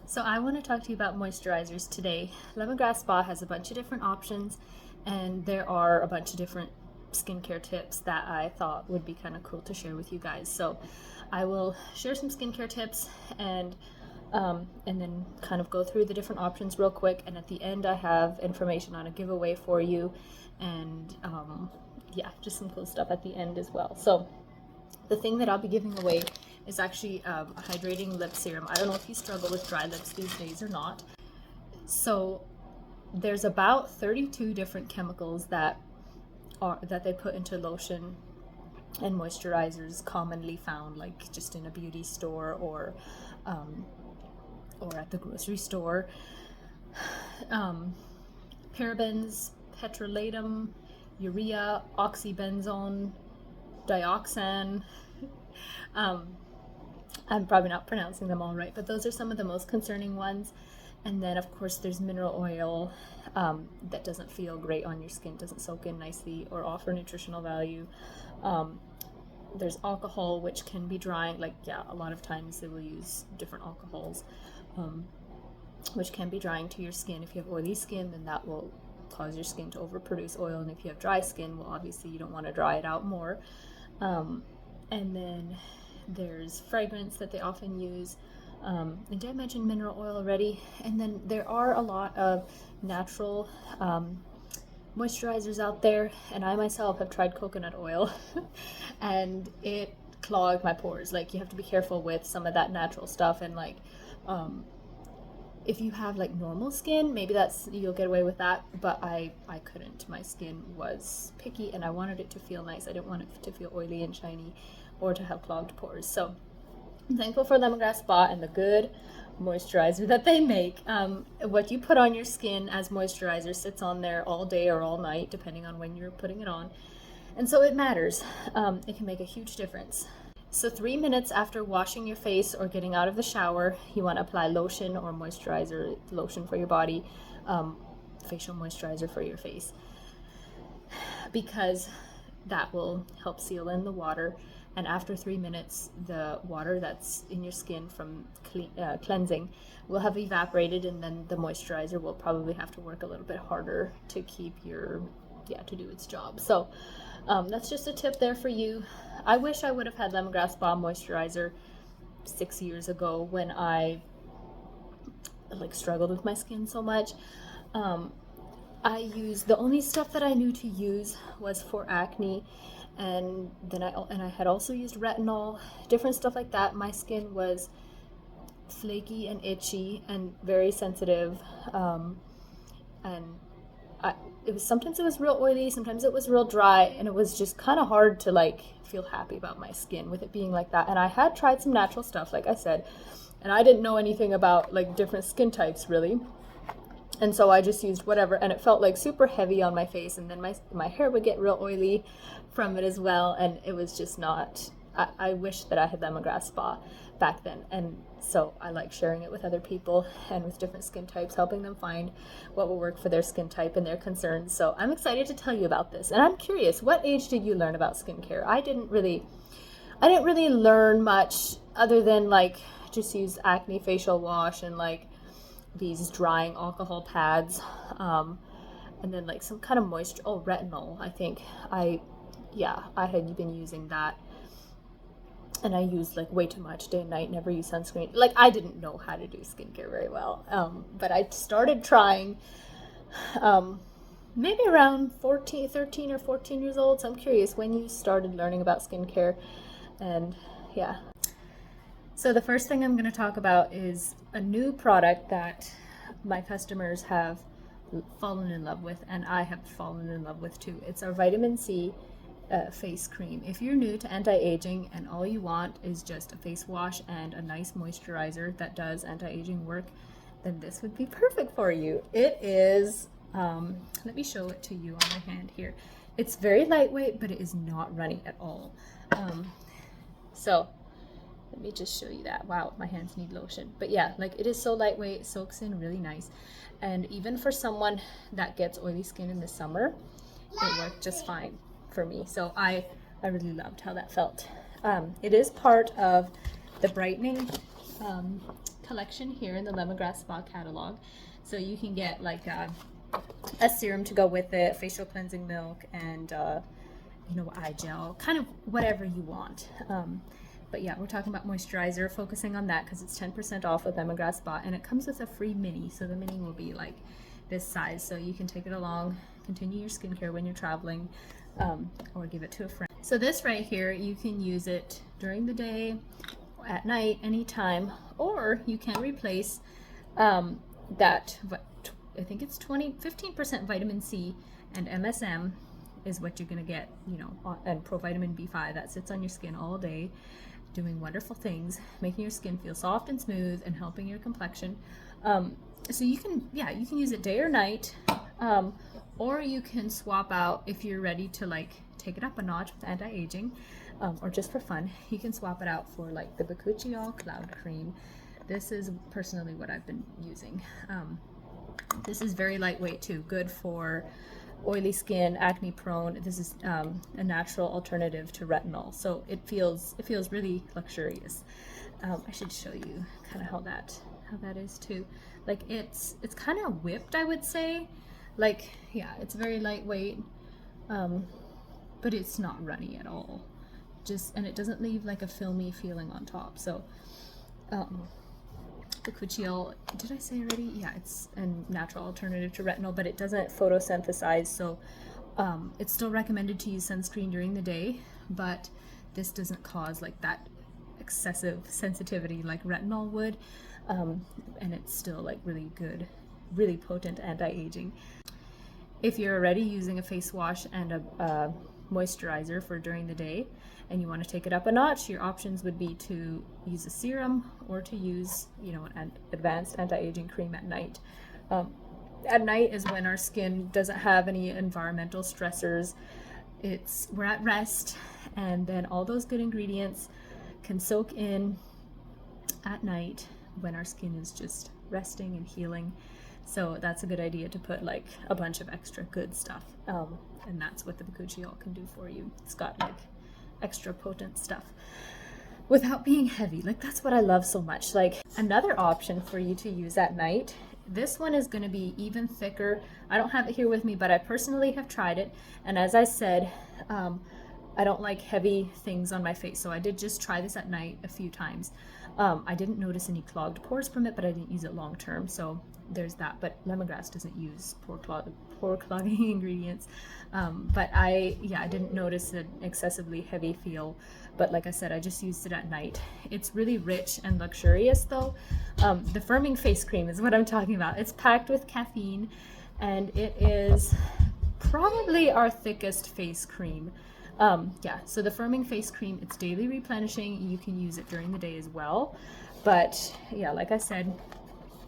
So I want to talk to you about moisturizers today. Lemongrass Spa has a bunch of different options, and there are a bunch of different skincare tips that I thought would be kind of cool to share with you guys. So I will share some skincare tips and then kind of go through the different options real quick. And at the end, I have information on a giveaway for you, and yeah, just some cool stuff at the end as well. So the thing that I'll be giving away is actually a hydrating lip serum. I don't know if you struggle with dry lips these days or not. So there's about 32 different chemicals that they put into lotion and moisturizers commonly found, like just in a beauty store or at the grocery store. Parabens, petrolatum, urea, oxybenzone, dioxan. I'm probably not pronouncing them all right, but those are some of the most concerning ones. And then, of course, there's mineral oil that doesn't feel great on your skin, doesn't soak in nicely or offer nutritional value. There's alcohol, which can be drying. Like, yeah, a lot of times they will use different alcohols, which can be drying to your skin. If you have oily skin, then that will cause your skin to overproduce oil. And if you have dry skin, well, obviously you don't want to dry it out more. And then there's fragrance that they often use. And did I mention mineral oil already? And then there are a lot of natural moisturizers out there, and I myself have tried coconut oil and it clogged my pores. Like, you have to be careful with some of that natural stuff, and like if you have like normal skin, maybe you'll get away with that, but I couldn't. My skin was picky and I wanted it to feel nice. I didn't want it to feel oily and shiny or to have clogged pores. So I'm thankful for Lemongrass Spa and the good moisturizer that they make. What you put on your skin as moisturizer sits on there all day or all night, depending on when you're putting it on. And so it matters. It can make a huge difference. So 3 minutes after washing your face or getting out of the shower, you want to apply lotion or moisturizer, lotion for your body, facial moisturizer for your face, because that will help seal in the water. And after 3 minutes, the water that's in your skin from cleansing will have evaporated, and then the moisturizer will probably have to work a little bit harder to keep to do its job. So that's just a tip there for you. I wish I would have had Lemongrass Spa moisturizer 6 years ago when I struggled with my skin so much. The only stuff that I knew to use was for acne, and then I had also used retinol, different stuff like that. My skin was flaky and itchy and very sensitive, and sometimes it was real oily, sometimes it was real dry, and it was just kind of hard to feel happy about my skin with it being like that. And I had tried some natural stuff, like I said, and I didn't know anything about different skin types really. And so I just used whatever, and it felt super heavy on my face, and then my hair would get real oily from it as well, and it was just not. I wish that I had Lemongrass Spa back then, and so I like sharing it with other people and with different skin types, helping them find what will work for their skin type and their concerns. So I'm excited to tell you about this, and I'm curious, what age did you learn about skincare? I didn't really learn much other than just use acne facial wash and these drying alcohol pads, and then some kind of moisture. Oh, retinol. I think I had been using that, and I used way too much day and night. Never use sunscreen. I didn't know how to do skincare very well, but I started trying maybe around 13 or 14 years old. So I'm curious when you started learning about skincare, and yeah. So the first thing I'm going to talk about is a new product that my customers have fallen in love with, and I have fallen in love with too. It's our vitamin C face cream. If you're new to anti-aging and all you want is just a face wash and a nice moisturizer that does anti-aging work, then this would be perfect for you. It is, let me show it to you on my hand here. It's very lightweight, but it is not runny at all. So let me just show you that. Wow, my hands need lotion. But yeah, it is so lightweight, soaks in really nice. And even for someone that gets oily skin in the summer, it worked just fine for me. So I really loved how that felt. It is part of the brightening collection here in the Lemongrass Spa catalog. So you can get like a serum to go with it, facial cleansing milk, and you know, eye gel, kind of whatever you want. But yeah, we're talking about moisturizer, focusing on that because it's 10% off with Lemongrass Spa, and it comes with a free mini. So the mini will be like this size, so you can take it along, continue your skincare when you're traveling, or give it to a friend. So this right here, you can use it during the day, at night, anytime, or you can replace that, I think it's 15% vitamin C and MSM is what you're gonna get, you know, and provitamin B5 that sits on your skin all day, doing wonderful things, making your skin feel soft and smooth and helping your complexion. So you can, yeah, you can use it day or night, or you can swap out if you're ready to like take it up a notch with anti-aging, or just for fun, you can swap it out for like the Bakuchiol Cloud Cream. This is personally what I've been using. This is very lightweight too, good for oily skin, acne prone. This is a natural alternative to retinol, so it feels really luxurious. I should show you kind of how that is too. Like it's kind of whipped, I would say. Like, yeah, it's very lightweight, but it's not runny at all. And it doesn't leave like a filmy feeling on top. So the Cucciol, did I say already? Yeah, it's a natural alternative to retinol, but it doesn't photosynthesize, so it's still recommended to use sunscreen during the day, but this doesn't cause like that excessive sensitivity like retinol would, and it's still like really good, really potent anti-aging. If you're already using a face wash and a moisturizer for during the day and you want to take it up a notch, your options would be to use a serum or to use, you know, an advanced anti-aging cream at night. At night is when our skin doesn't have any environmental stressors. We're at rest, and then all those good ingredients can soak in at night when our skin is just resting and healing. So that's a good idea to put like a bunch of extra good stuff, and that's what the Bakuchiol can do for you. It's got like extra potent stuff without being heavy. Like that's what I love so much. Like another option for you to use at night, this one is going to be even thicker. I don't have it here with me, but I personally have tried it, and as I said, I don't like heavy things on my face, so I did just try this at night a few times. I didn't notice any clogged pores from it, but I didn't use it long term, so there's that. But lemongrass doesn't use pore clogging ingredients, but I didn't notice an excessively heavy feel. But like I said, I just used it at night. It's really rich and luxurious though. The firming face cream is what I'm talking about. It's packed with caffeine, and it is probably our thickest face cream. So the firming face cream, it's daily replenishing. You can use it during the day as well, but yeah, like I said,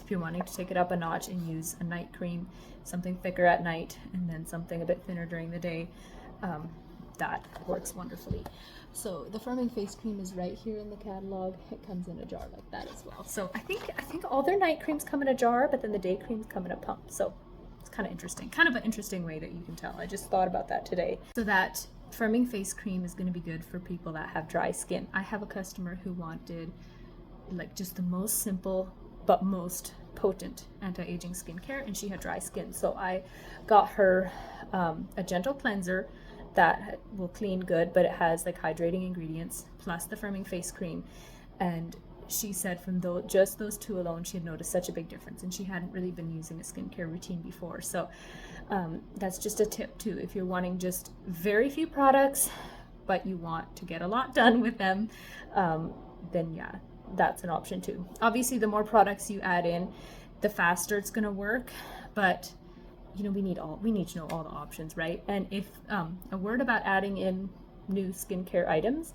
if you're wanting to take it up a notch and use a night cream, something thicker at night and then something a bit thinner during the day, that works wonderfully. So the firming face cream is right here in the catalog. It comes in a jar like that as well. So I think all their night creams come in a jar, but then the day creams come in a pump. So it's kind of interesting, kind of an interesting way that you can tell. I just thought about that today. So that firming face cream is going to be good for people that have dry skin. I have a customer who wanted like just the most simple but most potent anti-aging skincare, and she had dry skin, so I got her a gentle cleanser that will clean good, but it has like hydrating ingredients plus the firming face cream, and she said from just those two alone she had noticed such a big difference, and she hadn't really been using a skincare routine before. So that's just a tip too. If you're wanting just very few products but you want to get a lot done with them, then yeah, that's an option too. Obviously the more products you add in, the faster it's going to work, but you know, we need to know all the options, right? And if a word about adding in new skincare items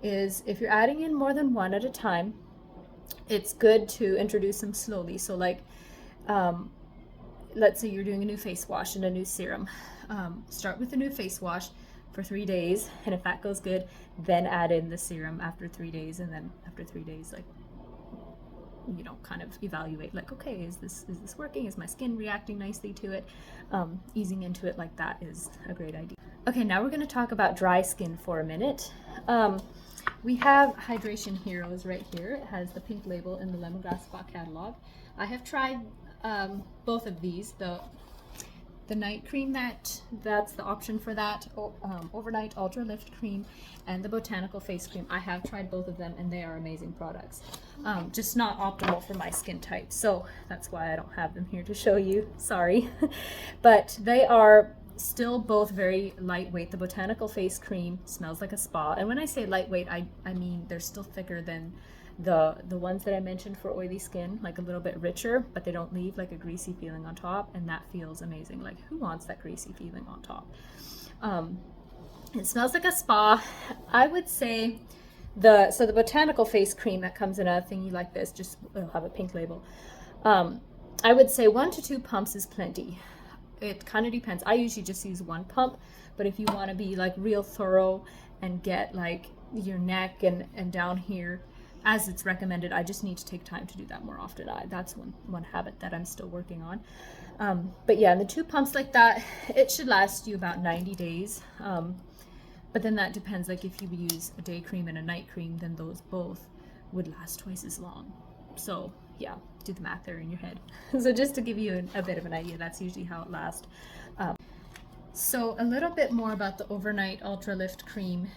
is if you're adding in more than one at a time, it's good to introduce them slowly. So like let's say you're doing a new face wash and a new serum. Start with the new face wash for 3 days, and if that goes good, then add in the serum after 3 days, and then after 3 days, like you know, kind of evaluate like, okay, is this working? Is my skin reacting nicely to it? Easing into it like that is a great idea. Okay, now we're going to talk about dry skin for a minute. We have Hydration Heroes right here. It has the pink label in the Lemongrass Spa catalog. I have tried both of these. The night cream, that's the option for that, overnight ultra lift cream, and the botanical face cream. I have tried both of them and they are amazing products. Just not optimal for my skin type, so that's why I don't have them here to show you, sorry. But they are still both very lightweight. The botanical face cream smells like a spa, and when I say lightweight, I mean they're still thicker than the ones that I mentioned for oily skin, like a little bit richer, but they don't leave like a greasy feeling on top, and that feels amazing. Like, who wants that greasy feeling on top? It smells like a spa. I would say the botanical face cream that comes in a thingy like this, just it'll have a pink label. I would say 1 to 2 pumps is plenty. It kind of depends. I usually just use 1 pump, but if you want to be like real thorough and get like your neck and down here as it's recommended, I just need to take time to do that more often. That's one habit that I'm still working on. But yeah, the 2 pumps like that, it should last you about 90 days. But then that depends, like if you use a day cream and a night cream, then those both would last twice as long. So yeah, do the math there in your head. So just to give you a bit of an idea, that's usually how it lasts. So a little bit more about the overnight ultra lift cream.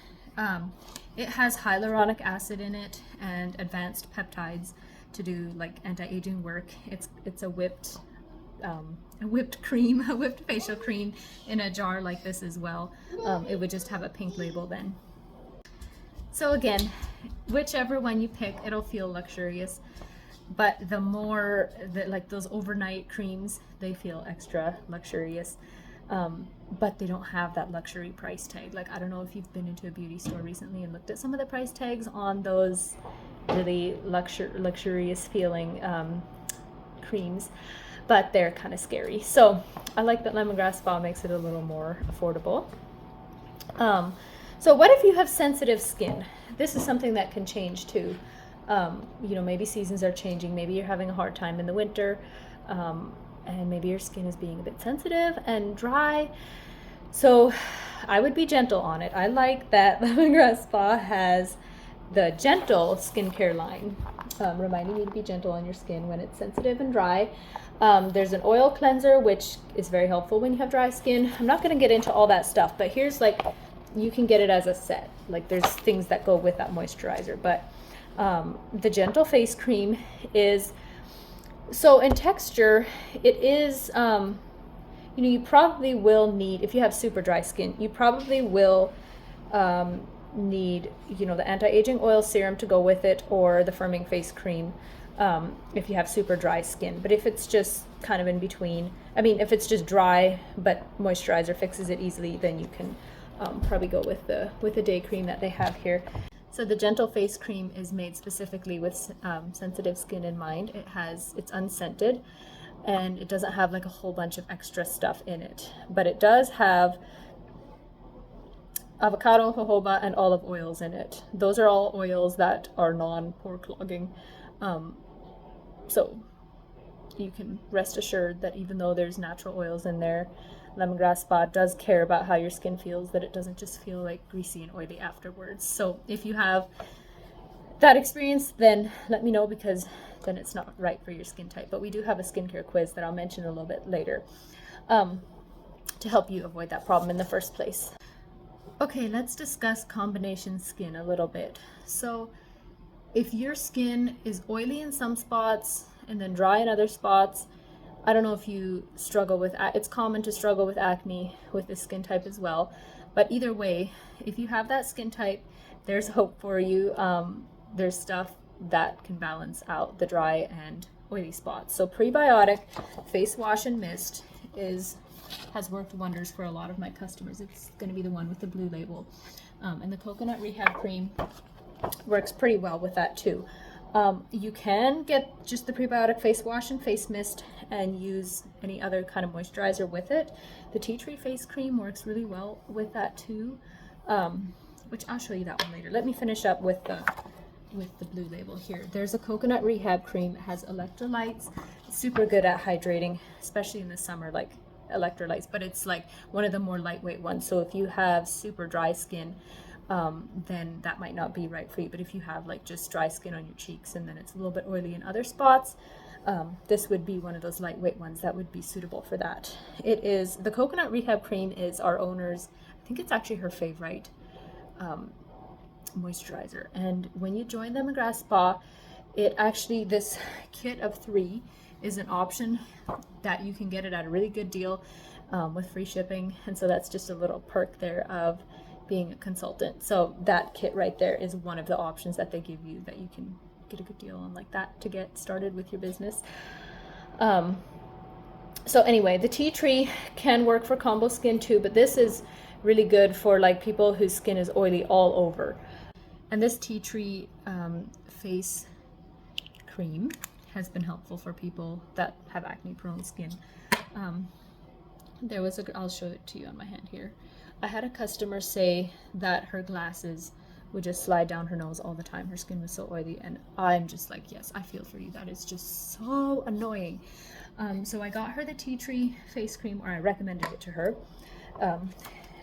It has hyaluronic acid in it and advanced peptides to do like anti-aging work. It's a whipped cream, a whipped facial cream in a jar like this as well. It would just have a pink label then. So again, whichever one you pick, it'll feel luxurious. But the more that, like those overnight creams, they feel extra luxurious. But they don't have that luxury price tag. Like, I don't know if you've been into a beauty store recently and looked at some of the price tags on those really luxurious feeling creams, but they're kind of scary. So I like that Lemongrass Spa makes it a little more affordable. So what if you have sensitive skin? This is something that can change too. You know, maybe seasons are changing, maybe you're having a hard time in the winter, and maybe your skin is being a bit sensitive and dry. So I would be gentle on it. I like that Lemongrass Spa has the gentle skincare line, reminding you to be gentle on your skin when it's sensitive and dry. There's an oil cleanser, which is very helpful when you have dry skin. I'm not going to get into all that stuff, but here's like, you can get it as a set. Like, there's things that go with that moisturizer, but the gentle face cream is, so in texture, it is, you know, you probably will need, if you have super dry skin, you probably will need, you know, the anti-aging oil serum to go with it, or the firming face cream if you have super dry skin. But if it's just kind of in between, I mean, if it's just dry but moisturizer fixes it easily, then you can probably go with the day cream that they have here. So the gentle face cream is made specifically with sensitive skin in mind. It's unscented, and it doesn't have like a whole bunch of extra stuff in it, but it does have avocado, jojoba, and olive oils in it. Those are all oils that are non-pore clogging. So you can rest assured that even though there's natural oils in there, Lemongrass Spa does care about how your skin feels, that it doesn't just feel like greasy and oily afterwards. So if you have that experience, then let me know, because then it's not right for your skin type. But we do have a skincare quiz that I'll mention a little bit later to help you avoid that problem in the first place. Okay, let's discuss combination skin a little bit. So if your skin is oily in some spots and then dry in other spots, I don't know if you struggle with, it's common to struggle with acne with this skin type as well. But either way, if you have that skin type, there's hope for you. There's stuff that can balance out the dry and oily spots. So prebiotic face wash and mist has worked wonders for a lot of my customers. It's going to be the one with the blue label. And the coconut rehab cream works pretty well with that too. You can get just the prebiotic face wash and face mist and use any other kind of moisturizer with it. The tea tree face cream works really well with that too, which I'll show you that one later. Let me finish up with with the blue label here. There's a coconut rehab cream. It has electrolytes. It's super good at hydrating, especially in the summer, like electrolytes, but it's like one of the more lightweight ones. So if you have super dry skin, then that might not be right for you. But if you have like just dry skin on your cheeks and then it's a little bit oily in other spots, this would be one of those lightweight ones that would be suitable for that. It is, the coconut rehab cream is our owner's, I think it's actually her favorite moisturizer. And when you join Lemongrass Spa, it actually, this kit of 3 is an option that you can get it at a really good deal with free shipping. And so that's just a little perk there of being a consultant. So that kit right there is one of the options that they give you that you can get a good deal on like that to get started with your business. So anyway, the tea tree can work for combo skin too, but this is really good for like people whose skin is oily all over. And this tea tree face cream has been helpful for people that have acne prone skin. There was I'll show it to you on my hand here. I had a customer say that her glasses would just slide down her nose all the time. Her skin was so oily, and I'm just like, yes, I feel for you. That is just so annoying. So I got her the tea tree face cream, or I recommended it to her.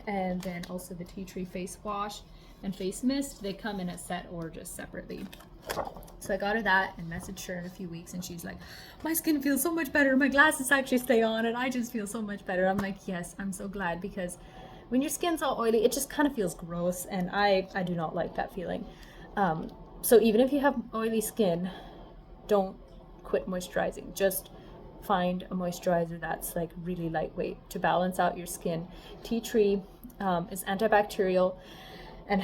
And then also the tea tree face wash and face mist. They come in a set or just separately. So I got her that and messaged her in a few weeks, and she's like, my skin feels so much better. My glasses actually stay on and I just feel so much better. I'm like, yes, I'm so glad, because when your skin's all oily, it just kind of feels gross, and I do not like that feeling. So even if you have oily skin, don't quit moisturizing. Just find a moisturizer that's like really lightweight to balance out your skin. Tea tree is antibacterial, and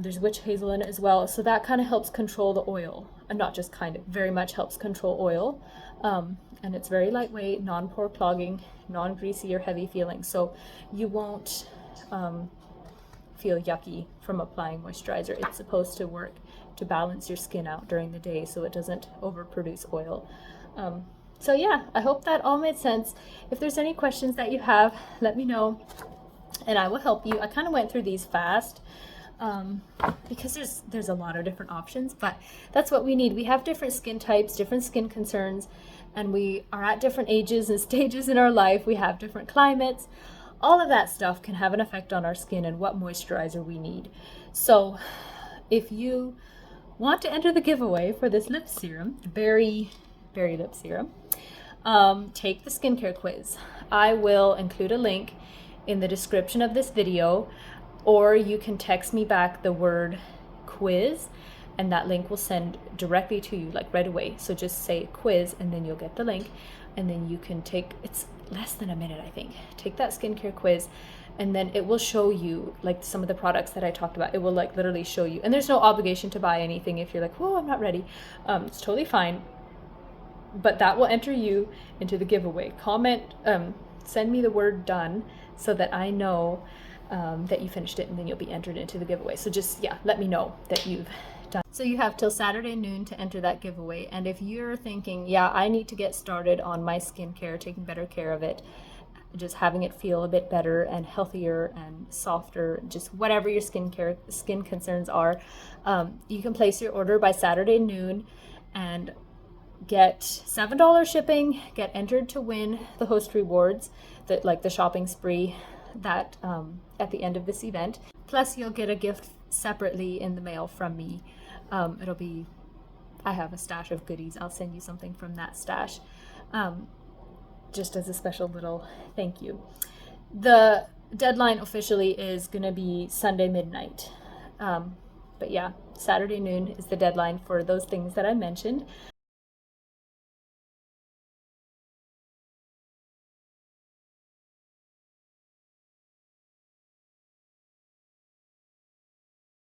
there's witch hazel in it as well, so that kind of helps control the oil, and not just kind of, very much helps control oil. And it's very lightweight, non-pore clogging, non-greasy or heavy feeling, so you won't feel yucky from applying moisturizer. It's supposed to work to balance your skin out during the day so it doesn't overproduce oil. So yeah, I hope that all made sense. If there's any questions that you have, let me know and I will help you. I kind of went through these fast because there's a lot of different options, but that's what we need. We have different skin types, different skin concerns, and we are at different ages and stages in our life. We have different climates. All of that stuff can have an effect on our skin and what moisturizer we need. So if you want to enter the giveaway for this lip serum, berry lip serum, take the skincare quiz. I will include a link in the description of this video, or you can text me back the word quiz and that link will send directly to you, like right away. So just say quiz and then you'll get the link, and then you can take, it's less than a minute I think, take that skincare quiz, and then it will show you like some of the products that I talked about. It will like literally show you, and there's no obligation to buy anything if you're like, whoa, I'm not ready. It's totally fine, but that will enter you into the giveaway. Comment, send me the word done so that I know that you finished it, and then you'll be entered into the giveaway. So just, yeah, let me know that you've done. So you have till Saturday noon to enter that giveaway. And if you're thinking, yeah, I need to get started on my skincare, taking better care of it, just having it feel a bit better and healthier and softer, just whatever your skin concerns are, you can place your order by Saturday noon and get $7 shipping, get entered to win the host rewards, that like the shopping spree that at the end of this event. Plus you'll get a gift separately in the mail from me. It'll be, I have a stash of goodies. I'll send you something from that stash, just as a special little thank you. The deadline officially is gonna be Sunday midnight. But yeah, Saturday noon is the deadline for those things that I mentioned.